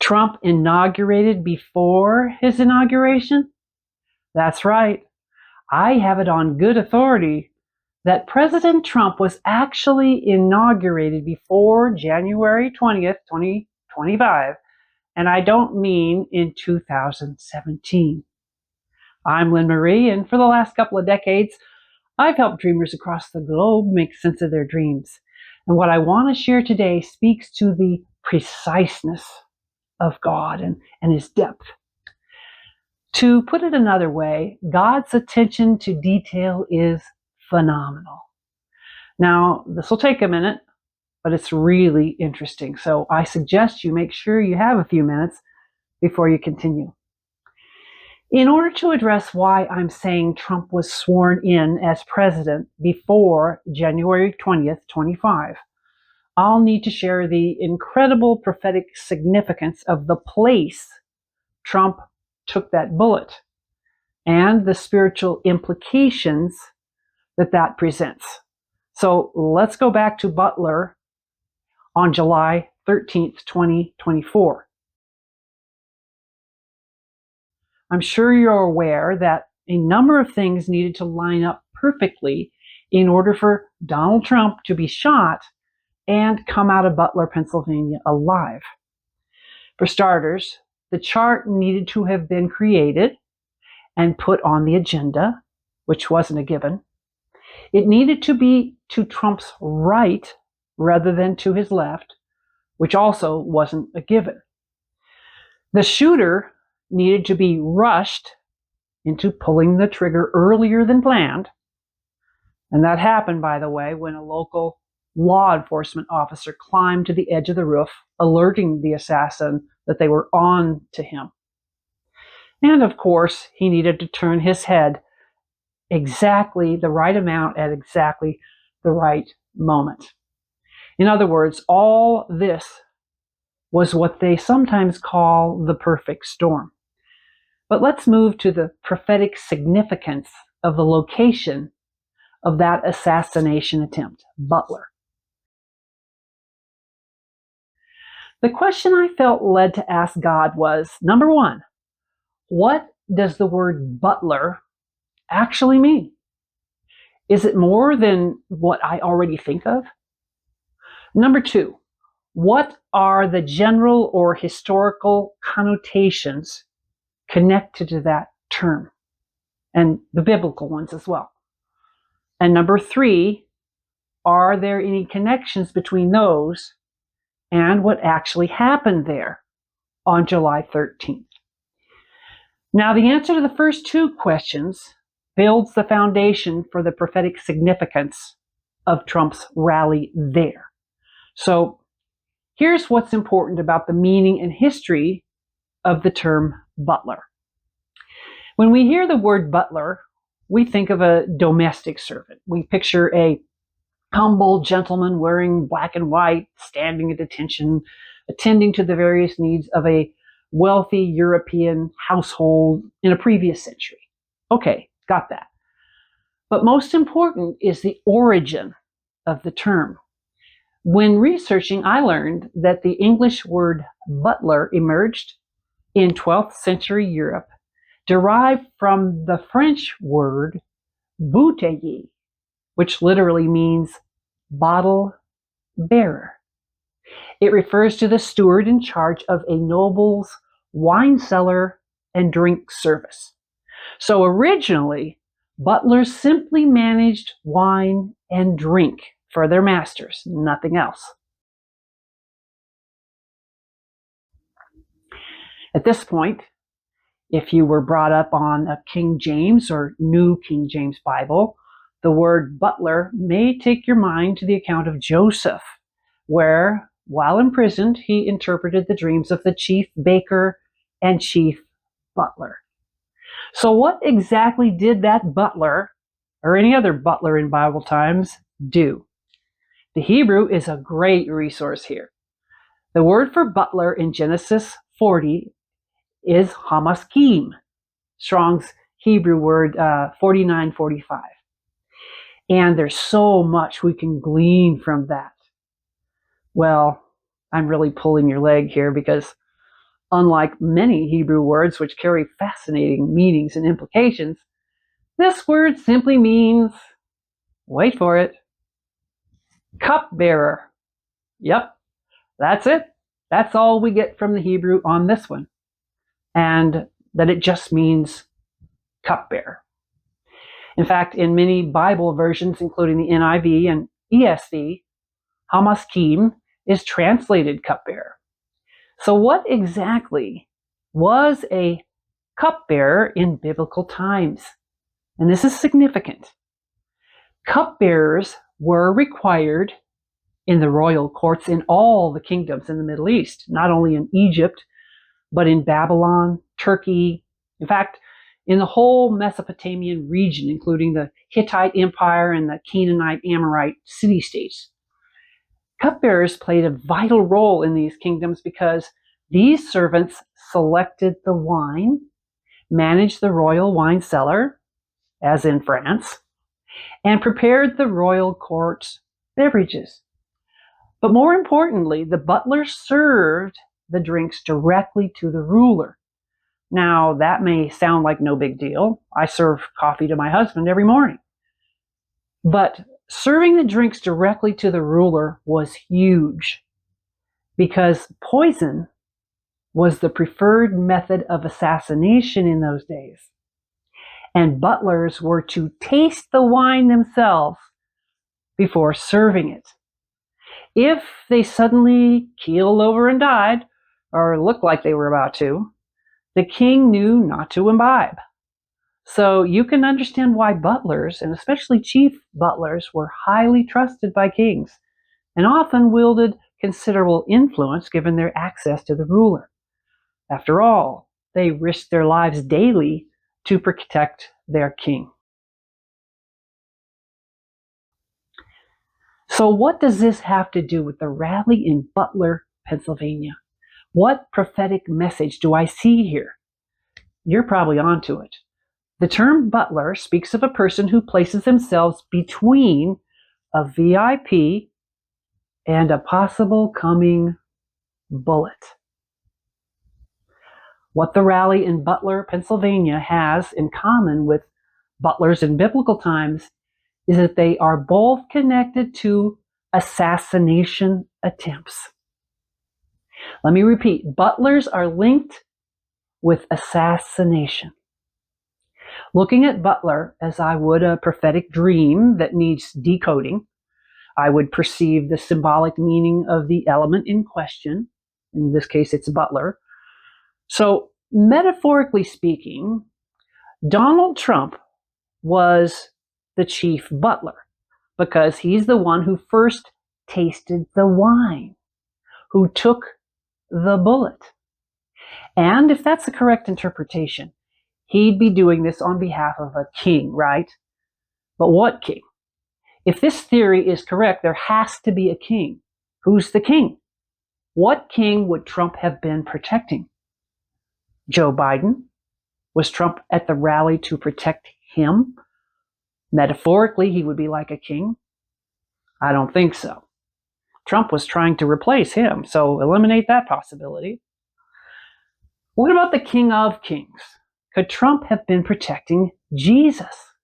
Trump inaugurated before his inauguration? That's right. I have it on good authority that President Trump was actually inaugurated before January 20th, 2025, and I don't mean in 2017. I'm Lynmarie, and for the last couple of decades, I've helped dreamers across the globe make sense of their dreams. And what I want to share today speaks to the preciseness of God and His depth. To put it another way, God's attention to detail is phenomenal. Now, this will take a minute, but it's really interesting. So I suggest you make sure you have a few minutes before you continue. In order to address why I'm saying Trump was sworn in as president before January 20th, 25, I'll need to share the incredible prophetic significance of the place Trump took that bullet and the spiritual implications that presents. So let's go back to Butler on July 13th, 2024. I'm sure you're aware that a number of things needed to line up perfectly in order for Donald Trump to be shot and come out of Butler, Pennsylvania alive. For starters, the chart needed to have been created and put on the agenda, which wasn't a given. It needed to be to Trump's right rather than to his left, which also wasn't a given. The shooter needed to be rushed into pulling the trigger earlier than planned. And that happened, by the way, when a local law enforcement officer climbed to the edge of the roof, alerting the assassin that they were on to him. And of course, he needed to turn his head exactly the right amount at exactly the right moment. In other words, all this was what they sometimes call the perfect storm. But let's move to the prophetic significance of the location of that assassination attempt, Butler. The question I felt led to ask God was, number one, what does the word butler actually mean? Is it more than what I already think of? Number two, what are the general or historical connotations connected to that term, and the biblical ones as well? And number three, are there any connections between those and what actually happened there on July 13th? Now, the answer to the first two questions builds the foundation for the prophetic significance of Trump's rally there. So here's what's important about the meaning and history of the term butler. When we hear the word butler, we think of a domestic servant. We picture a humble gentleman wearing black and white, standing at attention, attending to the various needs of a wealthy European household in a previous century. Okay, got that. But most important is the origin of the term. When researching, I learned that the English word butler emerged in 12th century Europe, derived from the French word bouteiller, which literally means bottle bearer. It refers to the steward in charge of a noble's wine cellar and drink service. So originally, butlers simply managed wine and drink for their masters, nothing else. At this point, if you were brought up on a King James or New King James Bible, the word butler may take your mind to the account of Joseph, where, while imprisoned, he interpreted the dreams of the chief baker and chief butler. So what exactly did that butler, or any other butler in Bible times, do? The Hebrew is a great resource here. The word for butler in Genesis 40 is hamaskim, Strong's Hebrew word 4945. And there's so much we can glean from that. Well, I'm really pulling your leg here because Unlike many Hebrew words which carry fascinating meanings and implications, this word simply means, wait for it, cupbearer. Yep, that's it. That's all we get from the Hebrew on this one. And that it just means cupbearer. In fact, in many Bible versions, including the NIV and ESV, Hamaskim is translated cupbearer. So what exactly was a cupbearer in biblical times? And this is significant. Cupbearers were required in the royal courts in all the kingdoms in the Middle East, not only in Egypt, but in Babylon, Turkey, in fact, in the whole Mesopotamian region, including the Hittite Empire and the Canaanite Amorite city-states. Cupbearers played a vital role in these kingdoms because these servants selected the wine, managed the royal wine cellar, as in France, and prepared the royal court's beverages. But more importantly, the butler served the drinks directly to the ruler. Now, that may sound like no big deal. I serve coffee to my husband every morning. But serving the drinks directly to the ruler was huge because poison was the preferred method of assassination in those days. And butlers were to taste the wine themselves before serving it. If they suddenly keeled over and died, or looked like they were about to, the king knew not to imbibe. So you can understand why butlers, and especially chief butlers, were highly trusted by kings and often wielded considerable influence given their access to the ruler. After all, they risked their lives daily to protect their king. So what does this have to do with the rally in Butler, Pennsylvania? What prophetic message do I see here? You're probably onto it. The term butler speaks of a person who places themselves between a VIP and a possible coming bullet. What the rally in Butler, Pennsylvania has in common with butlers in biblical times is that they are both connected to assassination attempts. Let me repeat, butlers are linked with assassination. Looking at Butler as I would a prophetic dream that needs decoding, I would perceive the symbolic meaning of the element in question. In this case, it's Butler. So, metaphorically speaking, Donald Trump was the chief butler because he's the one who first tasted the wine, who took the bullet. And if that's the correct interpretation, he'd be doing this on behalf of a king, right? But what king? If this theory is correct, there has to be a king. Who's the king? What king would Trump have been protecting? Joe Biden? Was Trump at the rally to protect him? Metaphorically, he would be like a king? I don't think so. Trump was trying to replace him, so eliminate that possibility. What about the King of Kings? Could Trump have been protecting Jesus?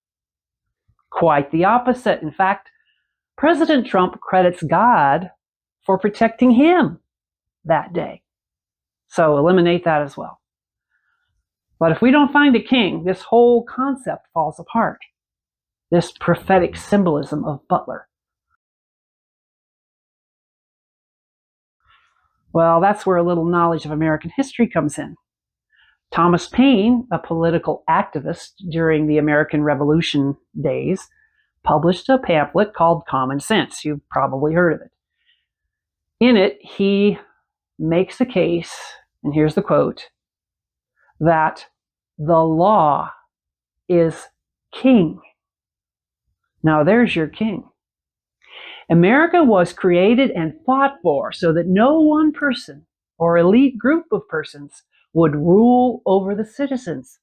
Quite the opposite. In fact, President Trump credits God for protecting him that day. So eliminate that as well. But if we don't find a king, this whole concept falls apart. This prophetic symbolism of Butler. Well, that's where a little knowledge of American history comes in. Thomas Paine, a political activist during the American Revolution days, published a pamphlet called Common Sense. You've probably heard of it. In it, he makes the case, and here's the quote, that the law is king. Now there's your king. America was created and fought for so that no one person or elite group of persons would rule over the citizens.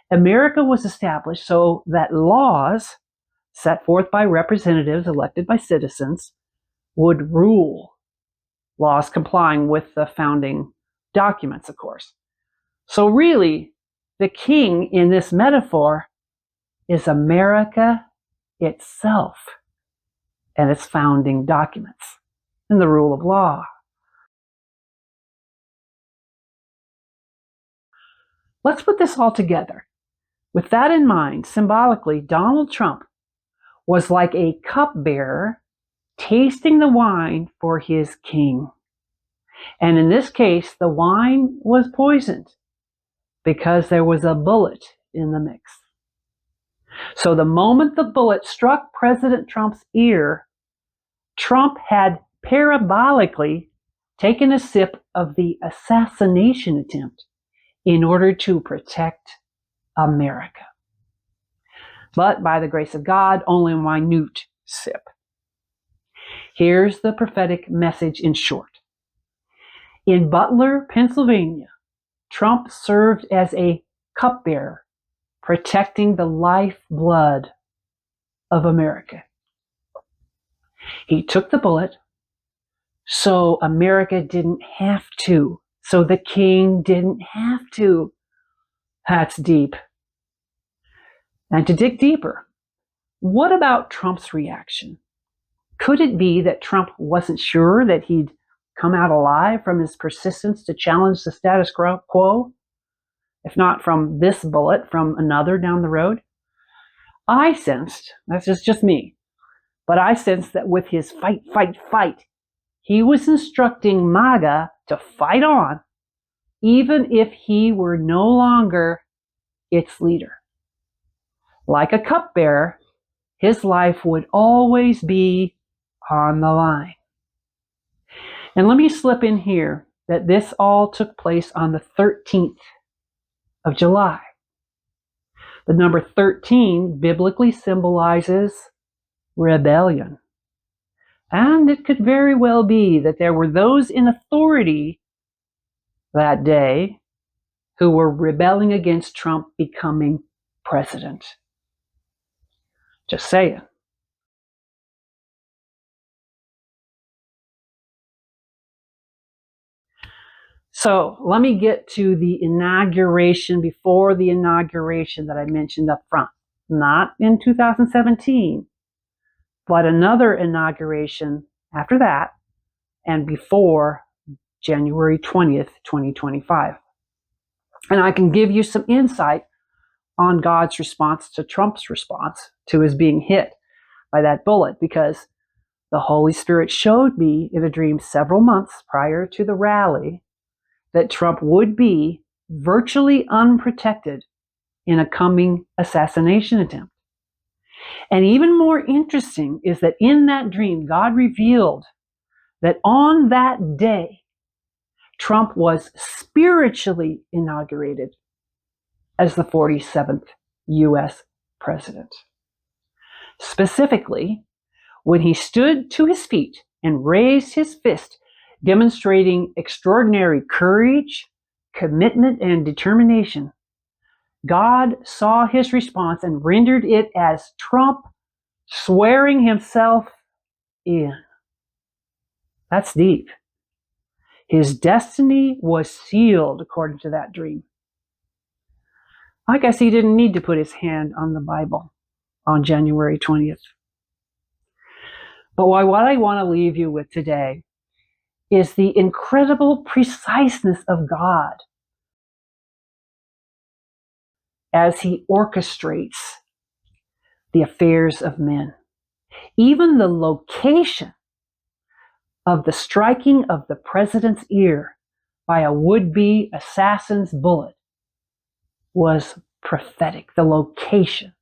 America was established so that laws set forth by representatives elected by citizens would rule, laws complying with the founding documents, of course. So really, the king in this metaphor is America itself and its founding documents and the rule of law. Let's put this all together. With that in mind, symbolically, Donald Trump was like a cupbearer tasting the wine for his king. And in this case, the wine was poisoned because there was a bullet in the mix. So the moment the bullet struck President Trump's ear, Trump had parabolically taken a sip of the assassination attempt in order to protect America. But by the grace of God, only a minute sip. Here's the prophetic message in short. In Butler, Pennsylvania, Trump served as a cupbearer, protecting the lifeblood of America. He took the bullet so America didn't have to, so the king didn't have to. That's deep. And to dig deeper, what about Trump's reaction? Could it be that Trump wasn't sure that he'd come out alive from his persistence to challenge the status quo? If not from this bullet, from another down the road? I sensed, that's just me, but I sensed that with his fight, he was instructing MAGA to fight on, even if he were no longer its leader. Like a cupbearer, his life would always be on the line. And let me slip in here that this all took place on the 13th of July. The number 13 biblically symbolizes rebellion. And it could very well be that there were those in authority that day who were rebelling against Trump becoming president. Just saying. So let me get to the inauguration, before the inauguration that I mentioned up front. Not in 2017, but another inauguration after that and before January 20th, 2025. And I can give you some insight on God's response to Trump's response to his being hit by that bullet, because the Holy Spirit showed me in a dream several months prior to the rally that Trump would be virtually unprotected in a coming assassination attempt. And even more interesting is that in that dream, God revealed that on that day, Trump was spiritually inaugurated as the 47th U.S. president. Specifically, when he stood to his feet and raised his fist, demonstrating extraordinary courage, commitment, and determination, God saw his response and rendered it as Trump swearing himself in. That's deep. His destiny was sealed according to that dream. I guess he didn't need to put his hand on the Bible on January 20th. But what I want to leave you with today is the incredible preciseness of God as he orchestrates the affairs of men. Even the location of the striking of the president's ear by a would-be assassin's bullet was prophetic. The location,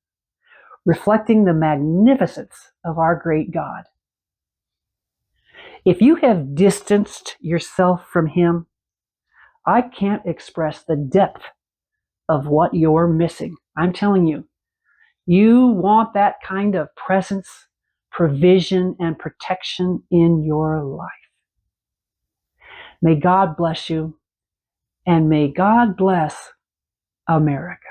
reflecting the magnificence of our great God. If you have distanced yourself from him, I can't express the depth of what you're missing. I'm telling you, you want that kind of presence, provision, and protection in your life. May God bless you, and may God bless America.